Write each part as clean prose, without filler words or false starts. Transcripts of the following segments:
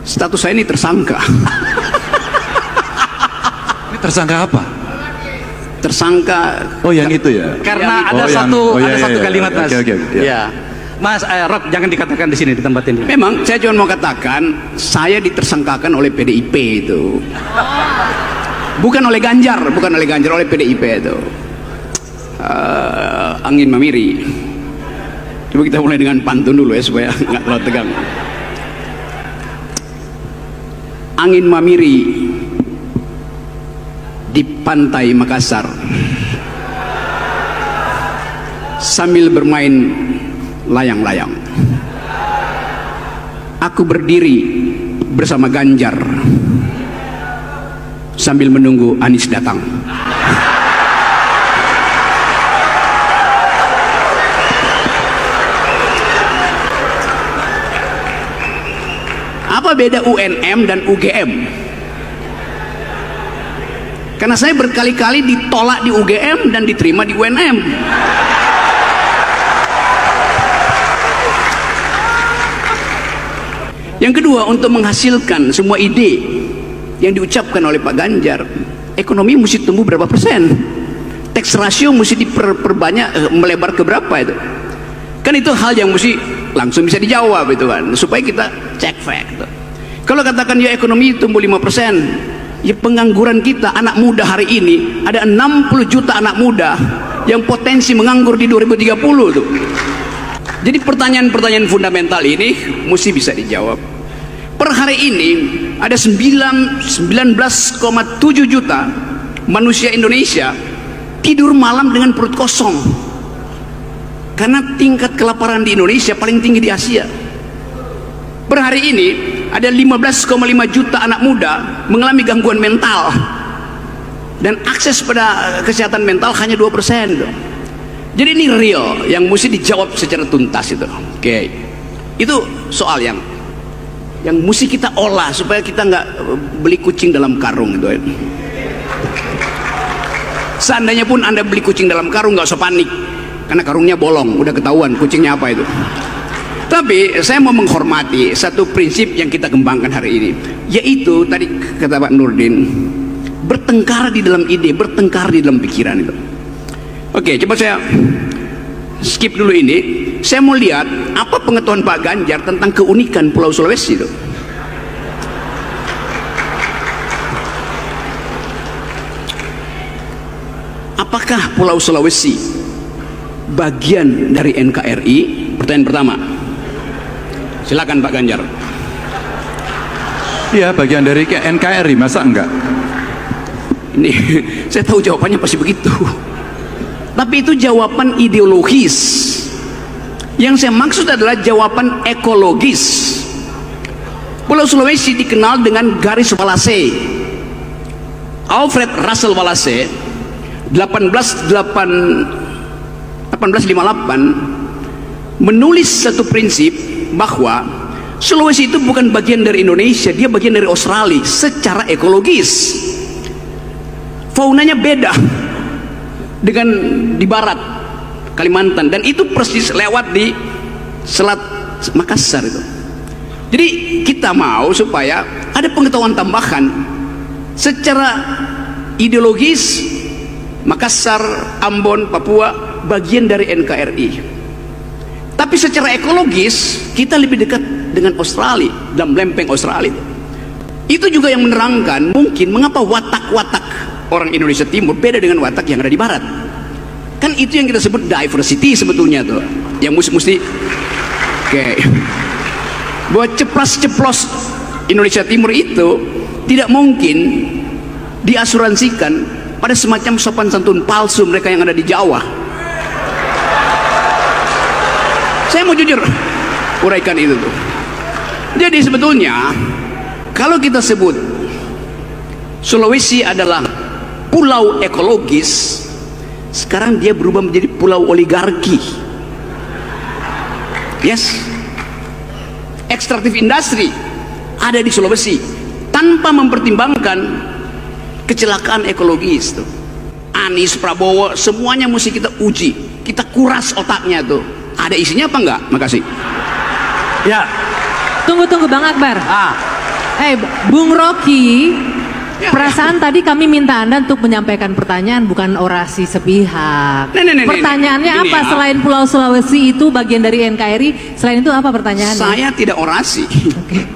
Status saya ini tersangka. Ini tersangka apa? Tersangka. Oh, yang itu ya. Karena Oh, ada yang- satu oh, iya, ada iya, satu iya, kalimat, iya. Mas. Oke, ya. Ya. Mas, Rob, jangan dikatakan di sini, di tempat ini. Memang saya cuma mau katakan saya ditersangkakan oleh PDIP itu. Bukan oleh Ganjar, oleh PDIP itu. Angin memiri. Coba kita mulai dengan pantun dulu ya supaya nggak terlalu tegang. Angin memiri di pantai Makassar sambil bermain layang-layang. Aku berdiri bersama Ganjar sambil menunggu Anies datang. Apa beda UNM dan UGM? Karena saya berkali-kali ditolak di UGM dan diterima di UNM. Yang kedua, untuk menghasilkan semua ide yang diucapkan oleh Pak Ganjar, ekonomi mesti tumbuh berapa persen, tax ratio mesti diperbanyak, melebar ke berapa itu. Kan itu hal yang mesti langsung bisa dijawab itu kan, supaya kita cek fact. Kalau katakan ya ekonomi tumbuh 5%, ya pengangguran kita anak muda hari ini ada 60 juta anak muda yang potensi menganggur di 2030 tuh. Jadi pertanyaan-pertanyaan fundamental ini mesti bisa dijawab. Per hari ini ada 19,7 juta manusia Indonesia tidur malam dengan perut kosong. Karena tingkat kelaparan di Indonesia paling tinggi di Asia. Per hari ini ada 15,5 juta anak muda mengalami gangguan mental. Dan akses pada kesehatan mental hanya 2%. Jadi ini real yang mesti dijawab secara tuntas itu. Oke. Itu soal yang mesti kita olah supaya kita nggak beli kucing dalam karung itu. Seandainya pun Anda beli kucing dalam karung, nggak usah panik karena karungnya bolong, udah ketahuan kucingnya apa itu. Tapi saya mau menghormati satu prinsip yang kita kembangkan hari ini, yaitu tadi kata Pak Nurdin, bertengkar di dalam ide, bertengkar di dalam pikiran itu. Oke, coba saya skip dulu ini. Saya mau lihat apa pengetahuan Pak Ganjar tentang keunikan Pulau Sulawesi itu. Apakah Pulau Sulawesi bagian dari NKRI? Pertanyaan pertama. Silakan Pak Ganjar. Iya, bagian dari NKRI, masa enggak? Ini saya tahu jawabannya pasti begitu. Tapi itu jawaban ideologis. Yang saya maksud adalah jawaban ekologis. Pulau Sulawesi dikenal dengan garis Wallace. Alfred Russel Wallace 1858 menulis satu prinsip bahwa Sulawesi itu bukan bagian dari Indonesia, dia bagian dari Australia secara ekologis. Faunanya beda dengan di barat Kalimantan, dan itu persis lewat di Selat Makassar itu. Jadi kita mau supaya ada pengetahuan tambahan secara ideologis. Makassar, Ambon, Papua bagian dari NKRI. Tapi secara ekologis kita lebih dekat dengan Australia, dalam lempeng Australia. Itu juga yang menerangkan mungkin mengapa watak-watak orang Indonesia Timur beda dengan watak yang ada di barat. Kan itu yang kita sebut diversity sebetulnya tuh, yang mesti oke. Bahwa ceplas-ceplos Indonesia Timur itu tidak mungkin diasuransikan pada semacam sopan santun palsu mereka yang ada di Jawa. Saya mau jujur uraikan itu tuh. Jadi sebetulnya kalau kita sebut Sulawesi adalah pulau ekologis, sekarang dia berubah menjadi pulau oligarki. Yes, ekstraktif industri ada di Sulawesi tanpa mempertimbangkan kecelakaan ekologis tuh. Anies, Prabowo, semuanya mesti kita uji, kita kuras otaknya tuh. Ada isinya apa enggak? Makasih. Ya, Tunggu Bang Akbar. Ah, Bung Rocky, Ya, perasaan tadi kami minta Anda untuk menyampaikan pertanyaan, bukan orasi sepihak. Pertanyaannya Ini apa? ya. Selain Pulau Sulawesi itu bagian dari NKRI, selain itu apa pertanyaannya? saya tidak orasi.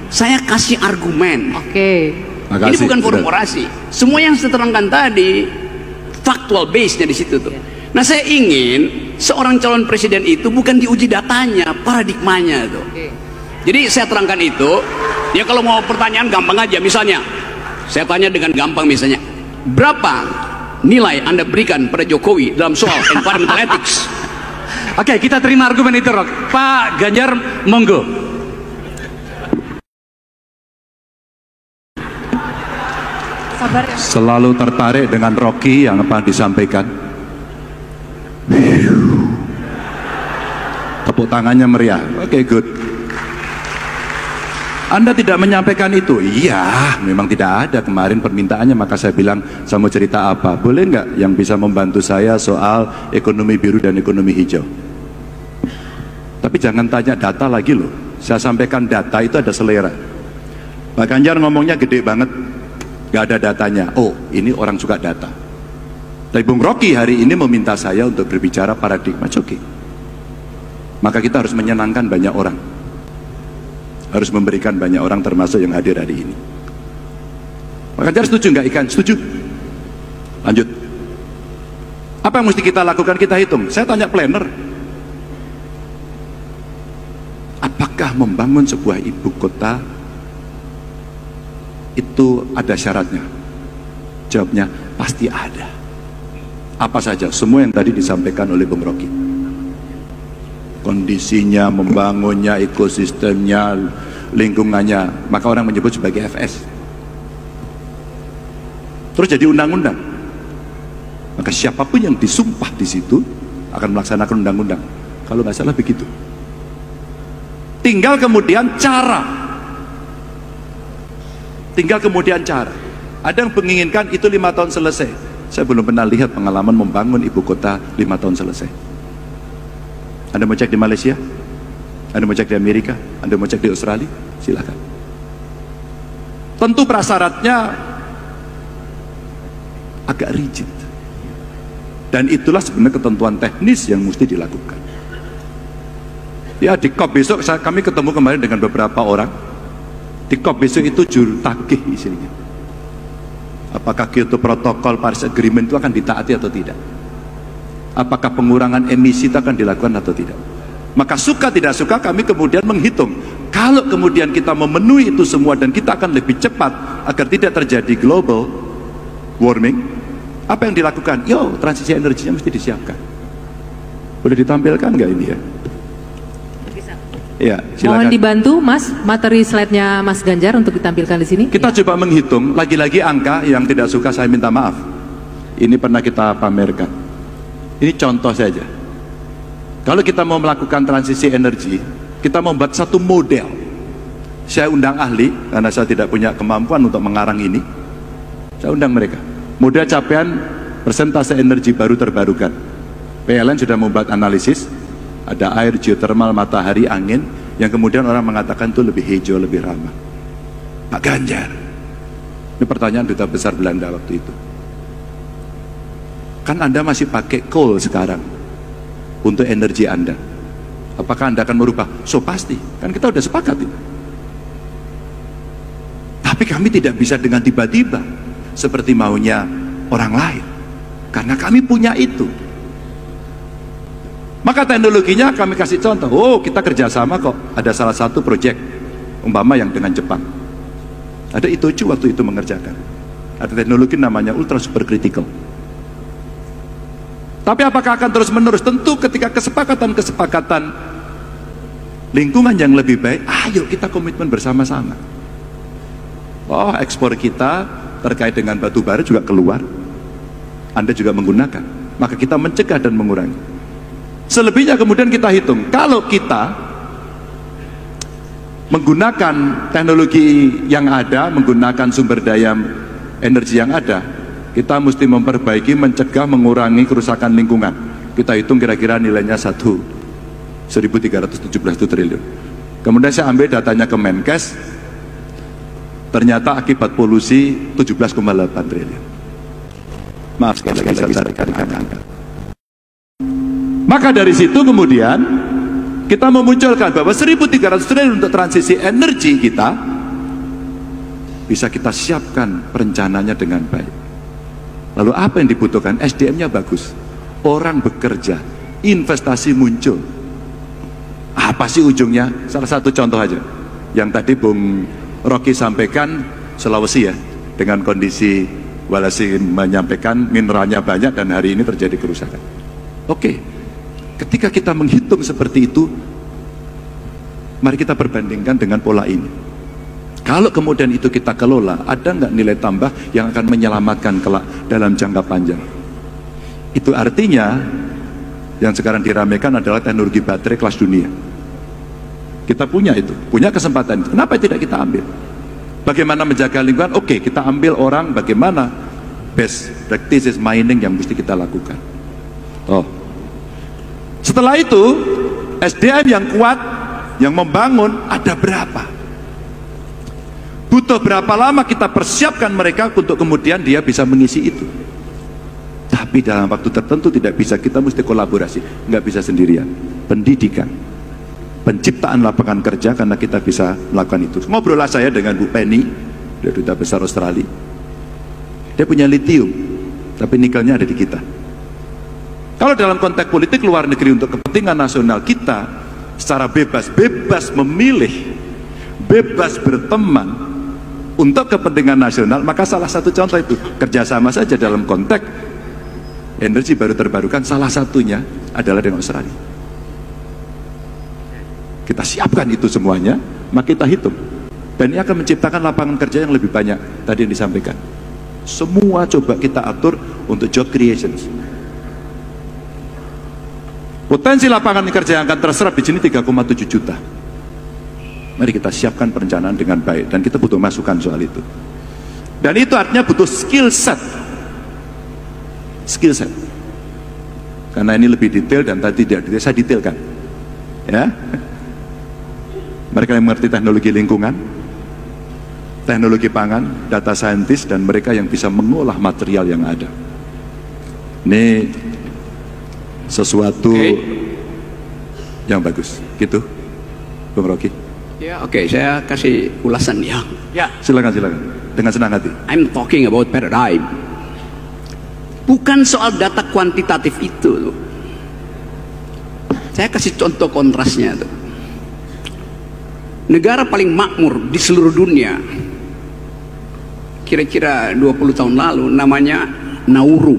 Saya kasih argumen. Oke. Ini Makasih, bukan forum sudah. orasi. Semua yang saya terangkan tadi factual base-nya di situ tuh. Nah, saya ingin seorang calon presiden itu bukan diuji datanya, paradigmanya tuh. Jadi saya terangkan itu. Ya kalau mau pertanyaan gampang aja, misalnya saya tanya dengan gampang misalnya, berapa nilai Anda berikan pada Jokowi dalam soal environmental ethics? Oke, kita terima argumen itu, Rok. Pak Ganjar, monggo. Sabar ya. Selalu tertarik dengan Rocky yang apa disampaikan. Tepuk tangannya meriah. Oke, good. Anda tidak menyampaikan itu? Iya, memang tidak ada kemarin permintaannya, maka saya bilang, saya mau cerita apa? Boleh nggak yang bisa membantu saya soal ekonomi biru dan ekonomi hijau? Tapi jangan tanya data lagi loh. Saya sampaikan data itu ada selera. Pak Ganjar ngomongnya gede banget, nggak ada datanya. Oh, ini orang suka data. Tapi Bung Rocky hari ini meminta saya untuk berbicara paradigma Jokowi. Maka kita harus menyenangkan banyak orang. Harus memberikan banyak orang termasuk yang hadir hari ini. Pak Ganjar setuju nggak ikan? Setuju. Lanjut. Apa yang mesti kita lakukan? Kita hitung. Saya tanya planner. Apakah membangun sebuah ibu kota itu ada syaratnya? Jawabnya pasti ada. Apa saja? Semua yang tadi disampaikan oleh Bung Rocky. Kondisinya, membangunnya, ekosistemnya, lingkungannya, maka orang menyebut sebagai FS. Terus jadi undang-undang. Maka siapapun yang disumpah di situ akan melaksanakan undang-undang. Kalau nggak salah begitu. Tinggal kemudian cara. Ada yang menginginkan itu 5 tahun selesai. Saya belum pernah lihat pengalaman membangun ibu kota 5 tahun selesai. Anda mau cek di Malaysia? Anda mau cek di Amerika? Anda mau cek di Australia? Silakan. Tentu prasyaratnya agak rigid. Dan itulah sebenarnya ketentuan teknis yang mesti dilakukan. Ya, di COP besok kami ketemu kemarin dengan beberapa orang. Di COP besok itu juru tagih isinya. Apakah Kyoto Protocol, Paris Agreement itu akan ditaati atau tidak? Apakah pengurangan emisi itu akan dilakukan atau tidak? Maka suka tidak suka kami kemudian menghitung. Kalau kemudian kita memenuhi itu semua dan kita akan lebih cepat agar tidak terjadi global warming, apa yang dilakukan? Yo, transisi energinya mesti disiapkan. Boleh ditampilkan nggak ini ya? Ya, silakan. Mohon dibantu Mas, materi slide-nya Mas Ganjar untuk ditampilkan di sini. Kita coba menghitung, lagi-lagi angka yang tidak suka saya minta maaf. Ini pernah kita pamerkan. Ini contoh saja. Kalau kita mau melakukan transisi energi, kita membuat satu model. Saya undang ahli, karena saya tidak punya kemampuan untuk mengarang ini. Saya undang mereka. Model capaian persentase energi baru terbarukan. PLN sudah membuat analisis. Ada air, geothermal, matahari, angin, yang kemudian orang mengatakan itu lebih hijau, lebih ramah. Pak Ganjar, ini pertanyaan duta besar Belanda waktu itu. Kan Anda masih pakai coal sekarang untuk energi Anda. Apakah Anda akan merubah? So pasti, kan kita udah sepakat itu. Tapi kami tidak bisa dengan tiba-tiba seperti maunya orang lain, karena kami punya itu. Maka teknologinya kami kasih contoh. Oh, kita kerjasama kok. Ada salah satu proyek umpama yang dengan Jepang. Ada Itochu waktu itu mengerjakan. Ada teknologi namanya ultra supercritical. Tapi apakah akan terus menerus? Tentu ketika kesepakatan lingkungan yang lebih baik, ayo kita komitmen bersama-sama. Oh, ekspor kita terkait dengan batu bara juga keluar. Anda juga menggunakan. Maka kita mencegah dan mengurangi. Selebihnya kemudian kita hitung. Kalau kita menggunakan teknologi yang ada, menggunakan sumber daya energi yang ada, kita mesti memperbaiki, mencegah, mengurangi kerusakan lingkungan. Kita hitung kira-kira nilainya 1.317 triliun. Kemudian saya ambil datanya Kemenkes, ternyata akibat polusi 17,8 triliun. Maaf sekali lagi saya carikan angka. Maka dari situ kemudian kita memunculkan bahwa 1.300 triliun untuk transisi energi kita bisa kita siapkan perencanaannya dengan baik. Lalu apa yang dibutuhkan? SDM-nya bagus, orang bekerja, investasi muncul. Apa sih ujungnya? Salah satu contoh aja yang tadi Bung Rocky sampaikan, Sulawesi ya, dengan kondisi Walasi menyampaikan mineralnya banyak dan hari ini terjadi kerusakan. Oke, ketika kita menghitung seperti itu, mari kita perbandingkan dengan pola ini. Kalau kemudian itu kita kelola, ada nggak nilai tambah yang akan menyelamatkan kelak dalam jangka panjang? Itu artinya yang sekarang diramaikan adalah teknologi baterai kelas dunia. Kita punya itu, punya kesempatan. Kenapa tidak kita ambil? Bagaimana menjaga lingkungan? Oke, kita ambil orang bagaimana best practices mining yang mesti kita lakukan. Oh, setelah itu SDM yang kuat, yang membangun ada berapa? Butuh berapa lama kita persiapkan mereka untuk kemudian dia bisa mengisi itu? Tapi dalam waktu tertentu tidak bisa, kita mesti kolaborasi, nggak bisa sendirian. Pendidikan, penciptaan lapangan kerja, karena kita bisa melakukan itu. Ngobrollah saya dengan Bu Penny, dia duta besar Australia. Dia punya litium, tapi nikelnya ada di kita. Kalau dalam konteks politik luar negeri untuk kepentingan nasional kita, secara bebas memilih, bebas berteman untuk kepentingan nasional, maka salah satu contoh itu kerjasama saja dalam konteks energi baru terbarukan, salah satunya adalah dengan Australia. Kita siapkan itu semuanya, maka kita hitung, dan ini akan menciptakan lapangan kerja yang lebih banyak. Tadi yang disampaikan, semua coba kita atur untuk job creations. Potensi lapangan kerja yang akan terserap di sini 3,7 juta. Mari kita siapkan perencanaan dengan baik, dan kita butuh masukan soal itu. Dan itu artinya butuh skill set. Karena ini lebih detail dan tadi tidak detail, saya detailkan. Ya. Mereka yang mengerti teknologi lingkungan, teknologi pangan, data scientist, dan mereka yang bisa mengolah material yang ada. Ini sesuatu yang bagus, gitu, Bung Rocky. Ya, oke, saya kasih ulasan ya. Ya, silakan, dengan senang hati. I'm talking about paradigm. Bukan soal data kuantitatif itu. Saya kasih contoh kontrasnya tuh. Negara paling makmur di seluruh dunia, kira-kira 20 tahun lalu, namanya Nauru,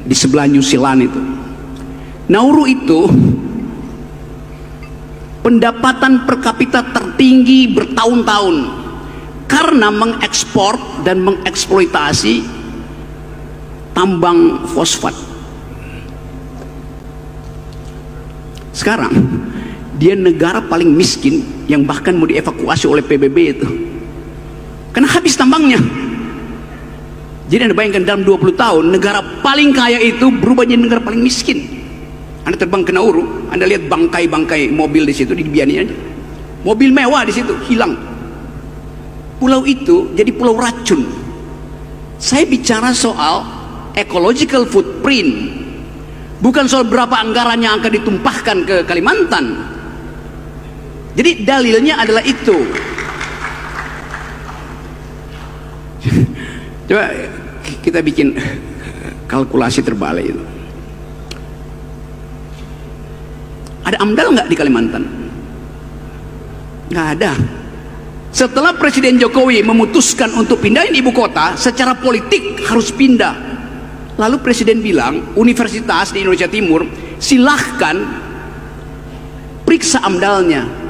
di sebelah New Zealand itu. Nauru itu pendapatan per kapita tertinggi bertahun-tahun karena mengekspor dan mengeksploitasi tambang fosfat. Sekarang dia negara paling miskin yang bahkan mau dievakuasi oleh PBB itu karena habis tambangnya. Jadi Anda bayangkan dalam 20 tahun negara paling kaya itu berubah jadi negara paling miskin. Anda terbang ke Nauru, Anda lihat bangkai-bangkai mobil di situ, dibiarin aja. Mobil mewah di situ hilang. Pulau itu jadi pulau racun. Saya bicara soal ecological footprint, bukan soal berapa anggaran yang akan ditumpahkan ke Kalimantan. Jadi dalilnya adalah itu. Coba kita bikin kalkulasi terbalik itu. Ada AMDAL nggak di Kalimantan? Nggak ada. Setelah Presiden Jokowi memutuskan untuk pindahin ibu kota, secara politik harus pindah. Lalu Presiden bilang, universitas di Indonesia Timur, silahkan periksa AMDAL-nya.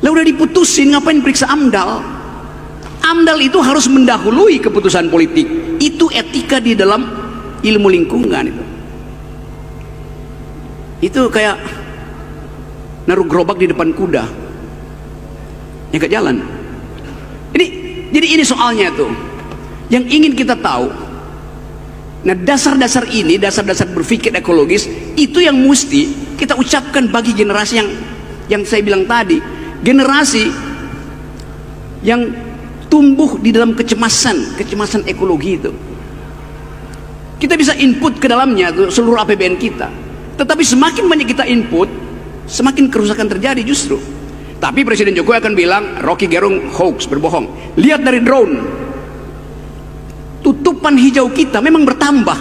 Lah udah diputusin, ngapain periksa AMDAL? AMDAL itu harus mendahului keputusan politik. Itu etika di dalam ilmu lingkungan itu. Itu kayak naruh gerobak di depan kuda yang gak jalan. Jadi ini soalnya tuh yang ingin kita tahu. Nah, dasar-dasar ini, dasar-dasar berpikir ekologis itu yang mesti kita ucapkan bagi generasi yang saya bilang tadi, generasi yang tumbuh di dalam kecemasan ekologi itu. Kita bisa input ke dalamnya tuh, seluruh APBN kita. Tetapi semakin banyak kita input, semakin kerusakan terjadi justru. Tapi Presiden Jokowi akan bilang Rocky Gerung hoax, berbohong. Lihat dari drone, tutupan hijau kita memang bertambah.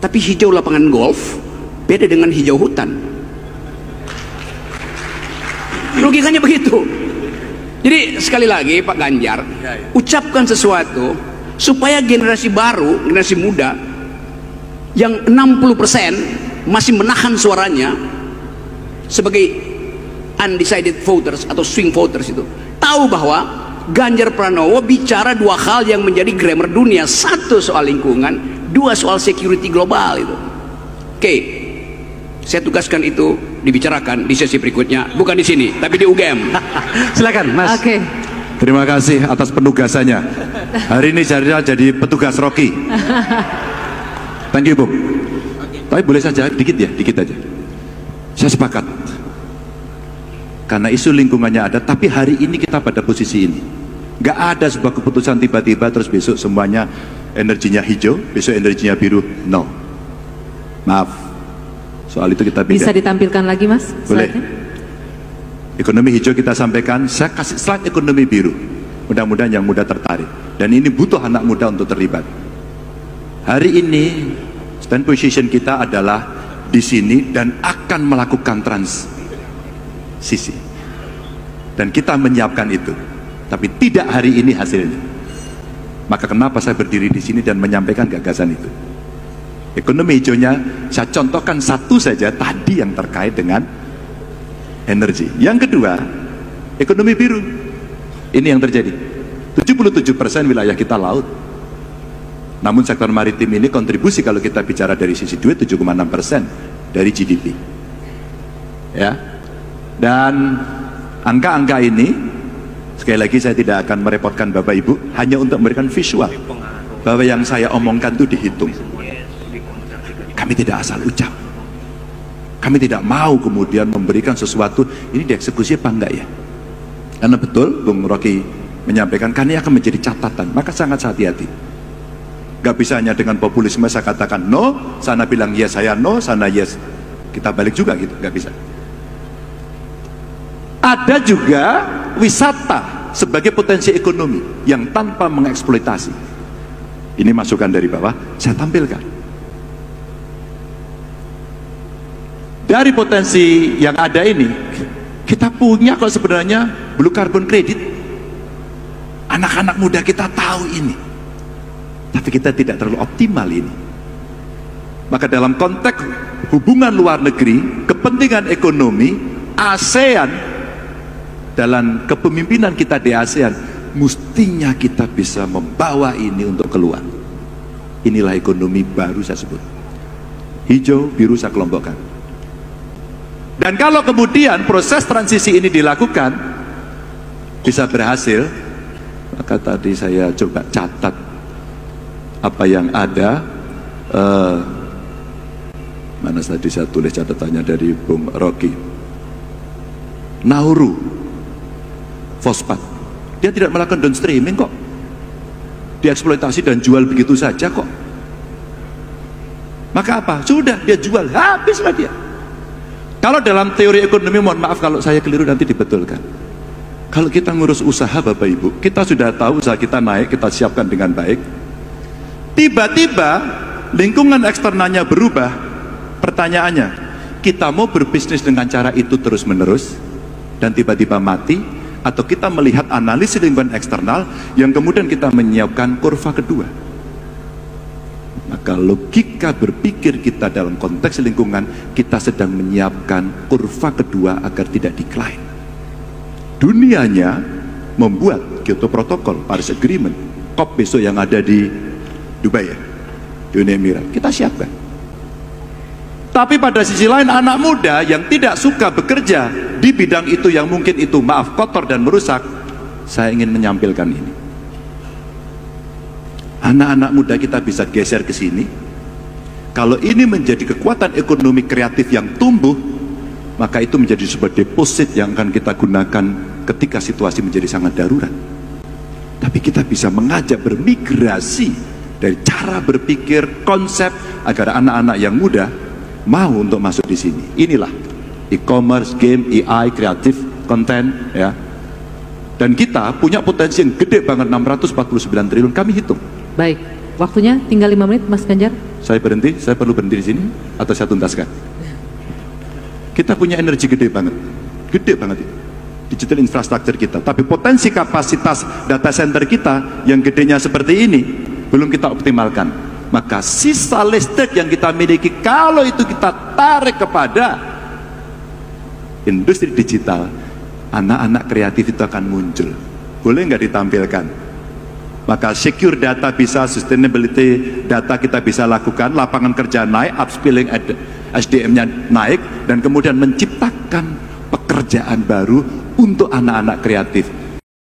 Tapi hijau lapangan golf beda dengan hijau hutan. Logikanya begitu. Jadi sekali lagi Pak Ganjar, ucapkan sesuatu supaya generasi baru, generasi muda yang 60% masih menahan suaranya sebagai undecided voters atau swing voters itu tahu bahwa Ganjar Pranowo bicara dua hal yang menjadi grammar dunia. Satu soal lingkungan, dua soal security global itu. Oke, saya tugaskan itu dibicarakan di sesi berikutnya, bukan di sini tapi di UGM. Silakan Mas. Oke. Terima kasih atas penugasannya. Hari ini saya jadi petugas Rocky. Thank you, Bung. Tapi boleh saja dikit ya, dikit aja. Saya sepakat. Karena isu lingkungannya ada, tapi hari ini kita pada posisi ini. Gak ada sebuah keputusan tiba-tiba terus besok semuanya energinya hijau, besok energinya biru. No. Maaf. Soal itu kita beda. Bisa ditampilkan lagi Mas? Boleh. Slide-nya? Ekonomi hijau kita sampaikan, saya kasih slide ekonomi biru. Mudah-mudahan yang muda tertarik. Dan ini butuh anak muda untuk terlibat. Hari ini stand position kita adalah di sini dan akan melakukan transisi. Dan kita menyiapkan itu. Tapi tidak hari ini hasilnya. Maka kenapa saya berdiri di sini dan menyampaikan gagasan itu? Ekonomi hijaunya saya contohkan satu saja tadi yang terkait dengan energi. Yang kedua, ekonomi biru. Ini yang terjadi. 77% wilayah kita laut. Namun sektor maritim ini kontribusi kalau kita bicara dari sisi duit 7,6% dari GDP. Ya. Dan angka-angka ini sekali lagi saya tidak akan merepotkan Bapak Ibu, hanya untuk memberikan visual bahwa yang saya omongkan itu dihitung. Kami tidak asal ucap. Kami tidak mau kemudian memberikan sesuatu ini dieksekusi apa enggak ya. Karena betul Bung Rocky menyampaikan karena ini akan menjadi catatan, maka sangat hati-hati. Gak bisa hanya dengan populisme saya katakan no, sana bilang yes saya no, sana yes kita balik juga gitu, gak bisa. Ada juga wisata sebagai potensi ekonomi yang tanpa mengeksploitasi. Ini masukan dari bawah saya tampilkan. Dari potensi yang ada ini, kita punya kok sebenarnya blue carbon credit. Anak-anak muda kita tahu ini, tapi kita tidak terlalu optimal ini. Maka dalam konteks hubungan luar negeri, kepentingan ekonomi, ASEAN, dalam kepemimpinan kita di ASEAN, mestinya kita bisa membawa ini untuk keluar. Inilah ekonomi baru saya sebut. Hijau, biru saya kelompokkan. Dan kalau kemudian proses transisi ini dilakukan bisa berhasil, maka tadi saya coba catat apa yang ada. Mana tadi saya tulis catatannya dari Bung Rocky. Nauru fosfat, dia tidak melakukan downstreaming kok, dieksploitasi dan jual begitu saja kok. Maka apa? Sudah dia jual, habislah dia. Kalau dalam teori ekonomi, mohon maaf kalau saya keliru nanti dibetulkan. Kalau kita ngurus usaha Bapak Ibu, kita sudah tahu usaha kita naik, kita siapkan dengan baik. Tiba-tiba lingkungan eksternalnya berubah. Pertanyaannya, kita mau berbisnis dengan cara itu terus-menerus dan tiba-tiba mati, atau kita melihat analisis lingkungan eksternal yang kemudian kita menyiapkan kurva kedua? Maka logika berpikir kita dalam konteks lingkungan, kita sedang menyiapkan kurva kedua agar tidak decline. Dunianya membuat Kyoto Protocol, Paris Agreement, COP besok yang ada di Dubai ya, di Uni Emirat, kita siapkan. Tapi pada sisi lain anak muda yang tidak suka bekerja di bidang itu yang mungkin itu maaf kotor dan merusak, saya ingin menyampilkan ini. Anak-anak muda kita bisa geser ke sini. Kalau ini menjadi kekuatan ekonomi kreatif yang tumbuh, maka itu menjadi sebuah deposit yang akan kita gunakan ketika situasi menjadi sangat darurat. Tapi kita bisa mengajak bermigrasi dari cara berpikir, konsep, agar anak-anak yang muda mau untuk masuk di sini. Inilah e-commerce, game, AI, kreatif, konten, ya. Dan kita punya potensi yang gede banget, 649 triliun, kami hitung. Baik, waktunya tinggal 5 menit Mas Ganjar. Saya berhenti, saya perlu berhenti di sini atau saya tuntaskan? Kita punya energi gede banget itu. Digital infrastructure kita, tapi potensi kapasitas data center kita yang gedenya seperti ini belum kita optimalkan. Maka sisa listrik yang kita miliki, kalau itu kita tarik kepada industri digital, anak-anak kreatif itu akan muncul. Boleh nggak ditampilkan? Maka secure data bisa, sustainability data kita bisa lakukan, lapangan kerja naik, upskilling SDM-nya naik, dan kemudian menciptakan pekerjaan baru untuk anak-anak kreatif.